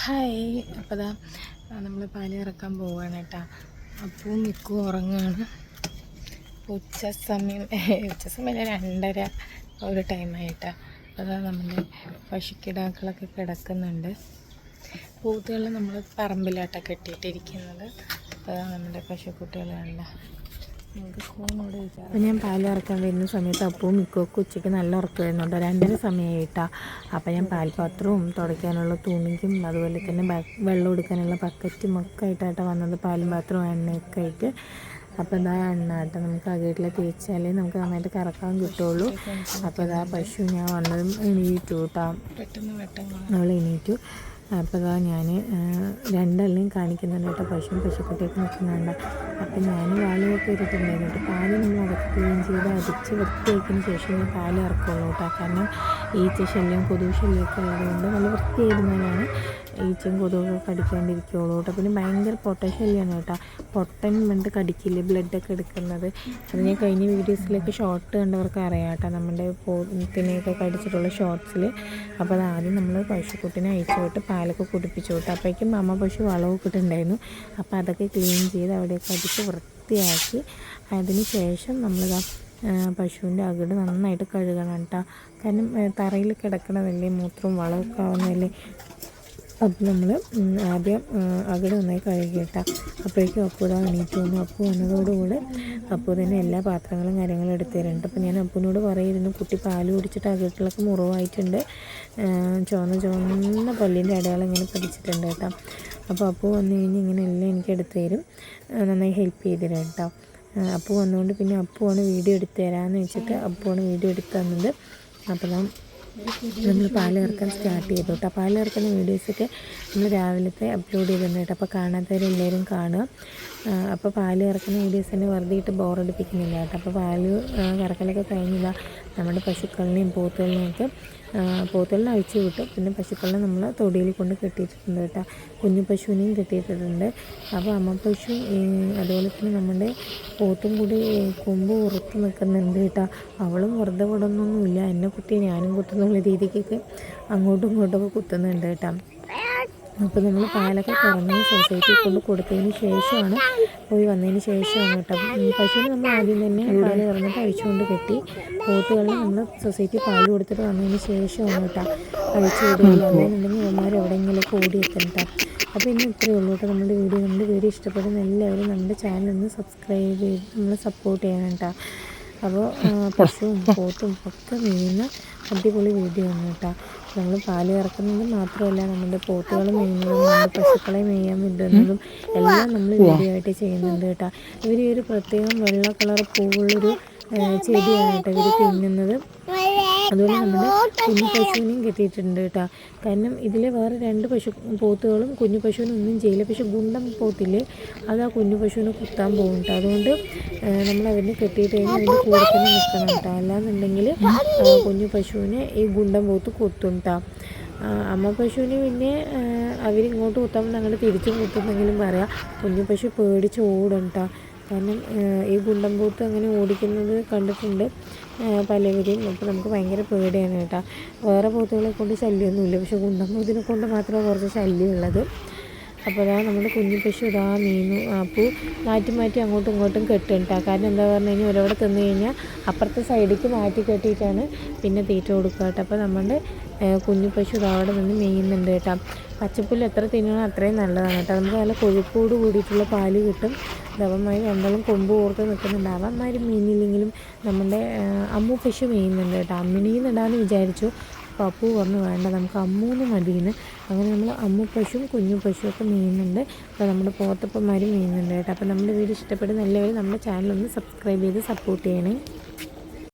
Hi. അപ്പോൾ ദാ നമ്മൾ പാല് ഇറക്കാൻ പോവുകയാണ് കേട്ടോ. അപ്പവും മിക്കും ഉറങ്ങുകയാണ്. ഉച്ച സമയം 2:30 ഒരു ടൈമായിട്ടാണ്. അപ്പോൾ അതാ നമ്മുടെ പശുക്കിടാക്കളൊക്കെ കിടക്കുന്നുണ്ട്. പൂത്തുകൾ നമ്മൾ പറമ്പിലാട്ടാണ് കെട്ടിയിട്ടിരിക്കുന്നത്. അപ്പോൾ നമ്മുടെ പശുക്കുട്ടികളുണ്ട്. അപ്പോൾ ഞാൻ പാൽ ഇറക്കാൻ വരുന്ന സമയത്ത് അപ്പവും മിക്കൊക്കെ ഉച്ചയ്ക്ക് നല്ല ഉറക്കം വരുന്നുണ്ട്. 2:30 സമയമായിട്ടാണ്. അപ്പോൾ ഞാൻ പാൽപാത്രവും തുടയ്ക്കാനുള്ള തുണിക്കും അതുപോലെ തന്നെ വെള്ളം എടുക്കാനുള്ള ബക്കറ്റും ഒക്കെ ആയിട്ടാണ് വന്നത്. പാലും പാത്രവും എണ്ണയൊക്കെ ആയിട്ട്. അപ്പോൾ ഇതാ എണ്ണ കേട്ടോ, നമുക്ക് അകട്ടിൽ തേച്ചാലേ നമുക്ക് നന്നായിട്ട് കറക്കാൻ കിട്ടുള്ളൂ. അപ്പോൾ ഇതാ പശു ഞാൻ വന്നതും എണീറ്റു കേട്ടോ. അവൾ എണീറ്റു. അപ്പോൾ ഇതാ ഞാൻ രണ്ടെല്ലാം കാണിക്കുന്നുണ്ട് കേട്ടോ. പശുക്കുട്ടിയൊക്കെ നിൽക്കുന്നുണ്ട്. അപ്പോൾ ഞാൻ വാളുമൊക്കെ ഇട്ടിട്ടുണ്ടായിരുന്നു കേട്ടോ. പാല് നമ്മൾ അതൊക്കെ ക്ലീൻ ചെയ്ത് അടിച്ച് വൃത്തിയാക്കിയതിന് ശേഷം ഞാൻ പാല് ഇറക്കുള്ളൂ കേട്ടോ. കാരണം ഈച്ച ശല്യം കൊതുക് ശല്യമൊക്കെ ഉള്ളതുകൊണ്ട് നല്ല വൃത്തിയായിരുന്നാലാണ് ഈച്ചയും കൊതുകൊക്കെ കടിക്കാണ്ടിരിക്കുകയുള്ളൂ കേട്ടോ. പിന്നെ ഭയങ്കര പൊട്ടശല്യമാണ് കേട്ടോ. പൊട്ടൻ വേണ്ടി കടിക്കില്ലേ, ബ്ലഡൊക്കെ എടുക്കുന്നത്. അത് ഞാൻ കഴിഞ്ഞ വീഡിയോസിലൊക്കെ ഷോർട്ട് കണ്ടവർക്ക് അറിയാം കേട്ടോ, നമ്മുടെ പോത്തിനെയൊക്കെ കടിച്ചിട്ടുള്ള ഷോർട്സിൽ. അപ്പോൾ അത് ആദ്യം നമ്മൾ പശുക്കുട്ടിനെ അയച്ചു വിട്ട് പാലൊക്കെ കുടിപ്പിച്ചു വിട്ടു. അപ്പോഴേക്കും അമ്മ പശു വളമൊക്കെ ഇട്ടുണ്ടായിരുന്നു. അപ്പോൾ അതൊക്കെ ക്ലീൻ ചെയ്ത് അവിടെയൊക്കെ അടിച്ച് വൃത്തിയാക്കി അതിന് ശേഷം നമ്മളിതാ പശുവിൻ്റെ അകിട് നന്നായിട്ട് കഴുകണം കേട്ടോ. കാരണം തറയിൽ കിടക്കണതല്ലേ, മൂത്രവും വളമൊക്കെ ആവുന്നതല്ലേ. അപ്പോൾ നമ്മൾ ആദ്യം അകിട് നന്നായി കഴുകിയിട്ടാൽ അപ്പോഴേക്കും അപ്പു ഇതാ എണീറ്റ് വന്നു. അപ്പു വന്നതോടുകൂടെ അപ്പു തന്നെ എല്ലാ പാത്രങ്ങളും കാര്യങ്ങളും എടുത്തു തരുന്നുണ്ട്. അപ്പോൾ ഞാൻ അപ്പുവിനോട് പറയുമായിരുന്നു, കുട്ടി പാല് കുടിച്ചിട്ട് അകിട്ടിലൊക്കെ മുറിവായിട്ടുണ്ട്, ചുവന്ന പല്ലിൻ്റെ അടയാളം ഇങ്ങനെ പതിച്ചിട്ടുണ്ട് കേട്ടോ. അപ്പോൾ അപ്പു വന്നു കഴിഞ്ഞ് ഇങ്ങനെ എല്ലാം എനിക്ക് എടുത്തു തരും, നന്നായി ഹെൽപ്പ് ചെയ്തു തരും കേട്ടോ. അപ്പു വന്നുകൊണ്ട് പിന്നെ അപ്പുവാണ് വീഡിയോ എടുത്തു തരാമെന്ന് വെച്ചിട്ട് അപ്പുവാണ് വീഡിയോ എടുത്തു തന്നത്. അപ്പോൾ നമ്മൾ പാൽ ഇറക്കാൻ സ്റ്റാർട്ട് ചെയ്തു കേട്ടോ. പാൽ ഇറക്കുന്ന വീഡിയോസൊക്കെ നമ്മൾ രാവിലത്തെ അപ്ലോഡ് ചെയ്തിട്ടുണ്ട് കേട്ടോ. അപ്പോൾ കാണാത്തവരെല്ലാവരും കാണുക. അപ്പോൾ പാൽ ഇറക്കുന്ന വീഡിയോസ് തന്നെ വെറുതെ ഇട്ട് ബോറടിപ്പിക്കുന്നില്ല കേട്ടോ. അപ്പോൾ പാല് കറക്കലൊക്കെ കഴിഞ്ഞില്ല. നമ്മുടെ പശുക്കളിനെയും പോത്തുകളിനെയൊക്കെ പോത്തുകളിനെ അഴിച്ചു വിട്ടു. പിന്നെ പശുക്കളിനെ നമ്മൾ തൊടിയിൽ കൊണ്ട് കെട്ടിയിട്ടുണ്ട് കേട്ടോ. കുഞ്ഞു പശുവിനെയും കെട്ടിയിട്ടിട്ടുണ്ട്. അപ്പോൾ അമ്മ പശു അതുപോലെ തന്നെ നമ്മുടെ പോത്തും കൂടി കൊമ്പ് ഉറത്ത് നിൽക്കുന്നുണ്ട് കേട്ടോ. അവളും വെറുതെ വിടുന്നൊന്നുമില്ല, എന്നെ കുത്തി ഞാനും കുത്തുന്നുള്ള രീതിക്കൊക്കെ അങ്ങോട്ടും ഇങ്ങോട്ടൊക്കെ കുത്തുന്നുണ്ട് കേട്ടോ. അപ്പോൾ നമ്മൾ പാലൊക്കെ കറന്ന് സൊസൈറ്റി കൊണ്ട് കൊടുത്തതിന് ശേഷമാണ് വന്നതിന് ശേഷമാണ് കേട്ടോ. പശുവിന് നമ്മൾ ആദ്യം തന്നെ പാല് കറന്നിട്ട് അഴിച്ചുകൊണ്ട് കെട്ടി. പോത്തുകളിൽ നമ്മൾ സൊസൈറ്റി പാല് കൊടുത്തിട്ട് വന്നതിന് ശേഷമാണ് കേട്ടോ അഴിച്ചു വിടുകയില്ല. അല്ലെന്നുണ്ടെങ്കിൽ ഇവന്മാർ എവിടെയെങ്കിലുമൊക്കെ ഓടിയെത്തണം കേട്ടോ. അപ്പോൾ ഇന്ന് ഇത്രയേ ഉള്ളൂ കേട്ടോ നമ്മുടെ വീഡിയോ ഇഷ്ടപ്പെടുന്ന എല്ലാവരും നമ്മുടെ ചാനലൊന്ന് സബ്സ്ക്രൈബ് ചെയ്ത് നമ്മൾ സപ്പോർട്ട് ചെയ്യണം കേട്ടോ. അപ്പോൾ പശുവും പോത്തും ഒക്കെ മെയ്യുന്ന അടിപൊളി വീഡിയോ ആണ് കേട്ടോ. നമ്മൾ പാല് ഇറക്കുന്നത് മാത്രമല്ല, നമ്മുടെ പോത്തുകൾ മെയ്യുന്നതും നമ്മുടെ പശുക്കളെ മെയ്യാൻ വിടുന്നതും എല്ലാം നമ്മൾ വീഡിയോ ആയിട്ട് ചെയ്യുന്നുണ്ട് കേട്ടോ. ഇവർ ഒരു പ്രത്യേകം വെള്ള കളർ പൂവുള്ളൊരു ചെടിയാണ് കേട്ടോ ഇവർ തിന്നുന്നത്. അതുപോലെ നമ്മുടെ കുഞ്ഞു പശുവിനെയും കെട്ടിയിട്ടുണ്ട് കേട്ടോ. കാരണം ഇതിൽ വേറെ 2 പോത്തുകളും കുഞ്ഞു പശുവിനും ഒന്നും ചെയ്യില്ല. പക്ഷെ ഗുണ്ടം പോത്തില്ലേ, അത് ആ കുഞ്ഞു പശുവിനെ കുത്താൻ പോകും കേട്ടോ. അതുകൊണ്ട് നമ്മൾ അതിനെ കെട്ടിയിട്ട് കഴിഞ്ഞാൽ അതിൻ്റെ കൂടെ തന്നെ നിൽക്കണം കേട്ടോ. അല്ലാന്നുണ്ടെങ്കിൽ കുഞ്ഞു പശുവിനെ ഈ ഗുണ്ടം പോത്ത് കുത്തും കേട്ടോ. അമ്മ പശുവിന് പിന്നെ അവരിങ്ങോട്ട് കുത്താൻ അങ്ങോട്ട് തിരിച്ചും കുത്തുന്നെങ്കിലും പറയാം. കുഞ്ഞു പശു പേടിച്ച് ഓടും കേട്ടോ. കാരണം ഈ ഗുണ്ടം പോത്ത് അങ്ങനെ ഓടിക്കുന്നത് കണ്ടിട്ടുണ്ട് പലവരെയും. അപ്പോൾ നമുക്ക് ഭയങ്കര പേടിയാണ് കേട്ടോ. വേറെ പോത്തുകളെ കൊണ്ട് ശല്യമൊന്നുമില്ല, പക്ഷെ ഗുണ്ടം പോത്തിനെ കൊണ്ട് മാത്രമേ കുറച്ച് ശല്യമുള്ളത്. അപ്പോൾ അതാ നമ്മുടെ കുഞ്ഞു പശു ഇതാ മീനു. അപ്പോൾ മാറ്റി അങ്ങോട്ടും ഇങ്ങോട്ടും കെട്ടും കേട്ടോ. കാരണം എന്താ പറഞ്ഞു കഴിഞ്ഞാൽ ഒരവിടെ തിന്നു കഴിഞ്ഞാൽ അപ്പുറത്തെ സൈഡിലേക്ക് മാറ്റി കെട്ടിയിട്ടാണ് പിന്നെ തീറ്റ കൊടുക്കുക കേട്ടോ. അപ്പോൾ നമ്മുടെ കുഞ്ഞു പശു ഇതാ അവിടെ നിന്ന് മെയ്യുന്നുണ്ട് കേട്ടോ. പച്ചപ്പുല്ല് എത്ര തിന്നണം അത്രയും നല്ലതാണ് കേട്ടോ. നമുക്ക് നല്ല കൊഴുപ്പോട് കൂടിയിട്ടുള്ള പാല് കിട്ടും. അവന്മാർ രണ്ടാളും കൊമ്പ് ഓർത്ത് നിൽക്കുന്നുണ്ട്. അവന്മാർ മീനില്ലെങ്കിലും നമ്മുടെ അമ്മു പശു മെയ്യുന്നുണ്ട് കേട്ടോ. അമ്മിണിന്നിടാന്ന് വിചാരിച്ചു. അപ്പോൾ അപ്പു പറഞ്ഞു വേണ്ട, നമുക്ക് അമ്മൂന്ന് മതിയെന്ന്. അങ്ങനെ നമ്മൾ അമ്മു പശുവും കുഞ്ഞു പശുവൊക്കെ മെയ്യുന്നുണ്ട്. അപ്പോൾ നമ്മുടെ പോത്തപ്പന്മാരും മെയ്യുന്നുണ്ട് കേട്ടോ. അപ്പോൾ നമ്മുടെ വീഡിയോ ഇഷ്ടപ്പെടുന്ന എല്ലാവരും നമ്മുടെ ചാനലൊന്ന് സബ്സ്ക്രൈബ് ചെയ്ത് സപ്പോർട്ട് ചെയ്യണേ.